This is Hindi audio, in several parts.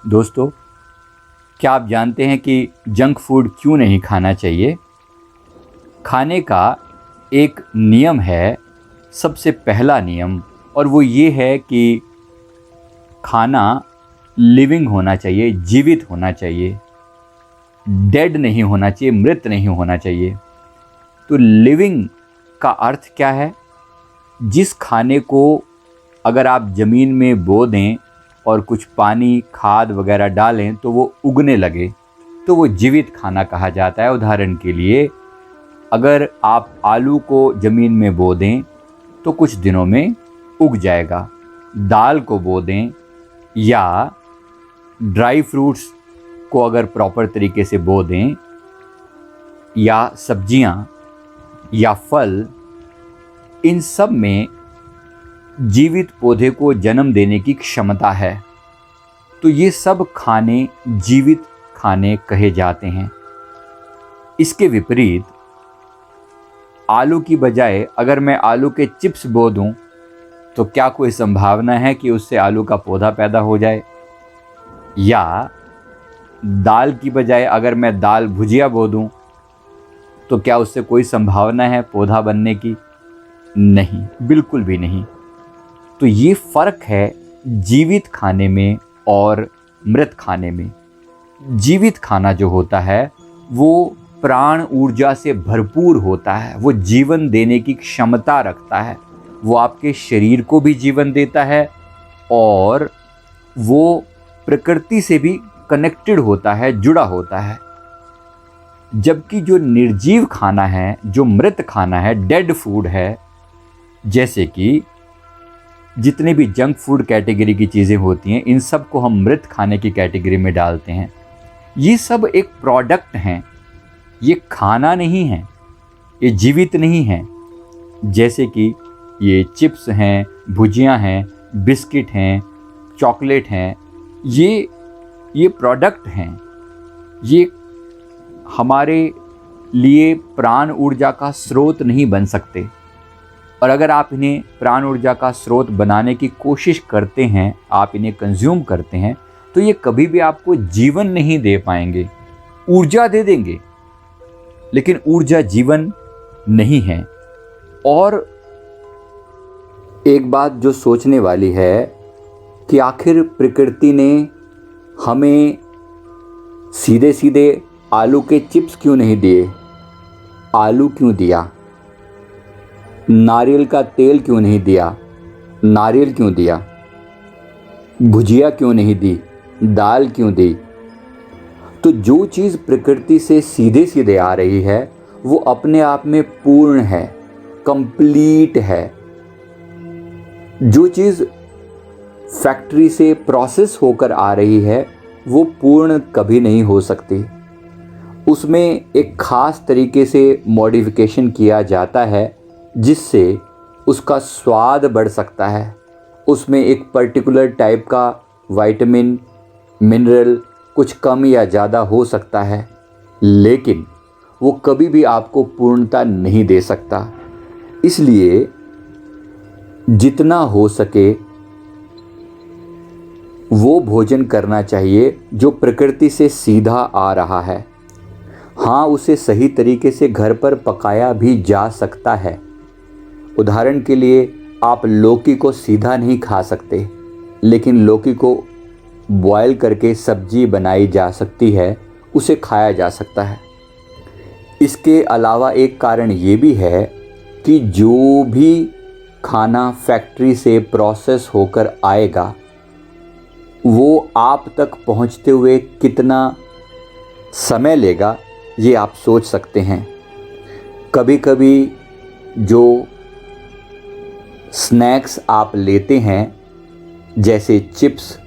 दोस्तों, क्या आप जानते हैं कि जंक फूड क्यों नहीं खाना चाहिए? खाने का एक नियम है, सबसे पहला नियम, और वो ये है कि खाना लिविंग होना चाहिए, जीवित होना चाहिए, डेड नहीं होना चाहिए, मृत नहीं होना चाहिए। तो लिविंग का अर्थ क्या है? जिस खाने को अगर आप ज़मीन में बो दें और कुछ पानी, खाद वगैरह डालें तो वो उगने लगे, तो वो जीवित खाना कहा जाता है। उदाहरण के लिए, अगर आप आलू को ज़मीन में बो दें तो कुछ दिनों में उग जाएगा। दाल को बो दें या ड्राई फ्रूट्स को अगर प्रॉपर तरीके से बो दें, या सब्जियां या फल, इन सब में जीवित पौधे को जन्म देने की क्षमता है। तो ये सब खाने जीवित खाने कहे जाते हैं। इसके विपरीत, आलू की बजाय अगर मैं आलू के चिप्स बो दूं तो क्या कोई संभावना है कि उससे आलू का पौधा पैदा हो जाए? या दाल की बजाय अगर मैं दाल भुजिया बो दूं तो क्या उससे कोई संभावना है पौधा बनने की? नहीं, बिल्कुल भी नहीं। तो ये फ़र्क है जीवित खाने में और मृत खाने में। जीवित खाना जो होता है वो प्राण ऊर्जा से भरपूर होता है, वो जीवन देने की क्षमता रखता है, वो आपके शरीर को भी जीवन देता है और वो प्रकृति से भी कनेक्टेड होता है, जुड़ा होता है। जबकि जो निर्जीव खाना है, जो मृत खाना है, डेड फूड है, जैसे कि जितने भी जंक फूड कैटेगरी की चीज़ें होती हैं, इन सब को हम मृत खाने की कैटेगरी में डालते हैं। ये सब एक प्रोडक्ट हैं, ये खाना नहीं है, ये जीवित नहीं है। जैसे कि ये चिप्स हैं, भुजियाँ हैं, बिस्किट हैं, चॉकलेट हैं, ये प्रोडक्ट हैं। ये हमारे लिए प्राण ऊर्जा का स्रोत नहीं बन सकते। और अगर आप इन्हें प्राण ऊर्जा का स्रोत बनाने की कोशिश करते हैं, आप इन्हें कंज्यूम करते हैं, तो ये कभी भी आपको जीवन नहीं दे पाएंगे। ऊर्जा दे देंगे, लेकिन ऊर्जा जीवन नहीं है। और एक बात जो सोचने वाली है कि आखिर प्रकृति ने हमें सीधे सीधे आलू के चिप्स क्यों नहीं दिए? आलू क्यों दिया? नारियल का तेल क्यों नहीं दिया? नारियल क्यों दिया? भुजिया क्यों नहीं दी? दाल क्यों दी? तो जो चीज़ प्रकृति से सीधे सीधे आ रही है वो अपने आप में पूर्ण है, कंप्लीट है। जो चीज़ फैक्ट्री से प्रोसेस होकर आ रही है वो पूर्ण कभी नहीं हो सकती। उसमें एक ख़ास तरीके से मॉडिफिकेशन किया जाता है जिससे उसका स्वाद बढ़ सकता है। उसमें एक पर्टिकुलर टाइप का विटामिन, मिनरल कुछ कम या ज़्यादा हो सकता है, लेकिन वो कभी भी आपको पूर्णता नहीं दे सकता। इसलिए जितना हो सके वो भोजन करना चाहिए जो प्रकृति से सीधा आ रहा है। हाँ, उसे सही तरीके से घर पर पकाया भी जा सकता है। उदाहरण के लिए, आप लौकी को सीधा नहीं खा सकते, लेकिन लौकी को बॉयल करके सब्जी बनाई जा सकती है, उसे खाया जा सकता है। इसके अलावा एक कारण ये भी है कि जो भी खाना फैक्ट्री से प्रोसेस होकर आएगा वो आप तक पहुंचते हुए कितना समय लेगा ये आप सोच सकते हैं। कभी कभी जो स्नैक्स आप लेते हैं जैसे चिप्स,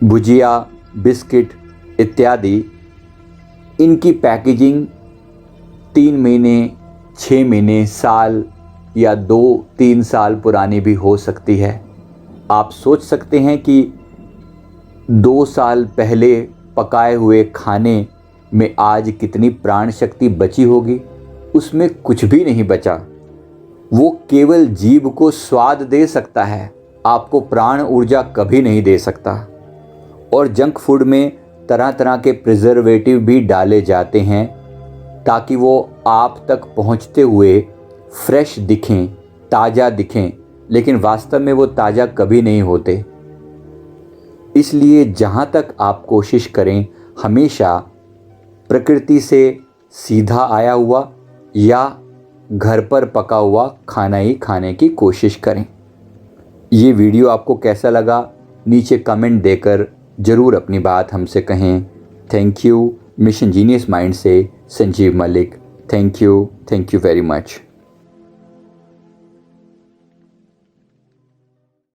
भुजिया, बिस्किट इत्यादि, इनकी पैकेजिंग 3 महीने, 6 महीने, साल या 2-3 साल पुरानी भी हो सकती है। आप सोच सकते हैं कि 2 साल पहले पकाए हुए खाने में आज कितनी प्राण शक्ति बची होगी? उसमें कुछ भी नहीं बचा। वो केवल जीभ को स्वाद दे सकता है, आपको प्राण ऊर्जा कभी नहीं दे सकता। और जंक फूड में तरह तरह के प्रिजर्वेटिव भी डाले जाते हैं ताकि वो आप तक पहुंचते हुए फ्रेश दिखें, ताज़ा दिखें, लेकिन वास्तव में वो ताज़ा कभी नहीं होते। इसलिए जहाँ तक आप कोशिश करें, हमेशा प्रकृति से सीधा आया हुआ या घर पर पका हुआ खाना ही खाने की कोशिश करें। ये वीडियो आपको कैसा लगा, नीचे कमेंट देकर ज़रूर अपनी बात हमसे कहें। Thank you. Mission genius mind से Sanjeev Malik. Thank you very much.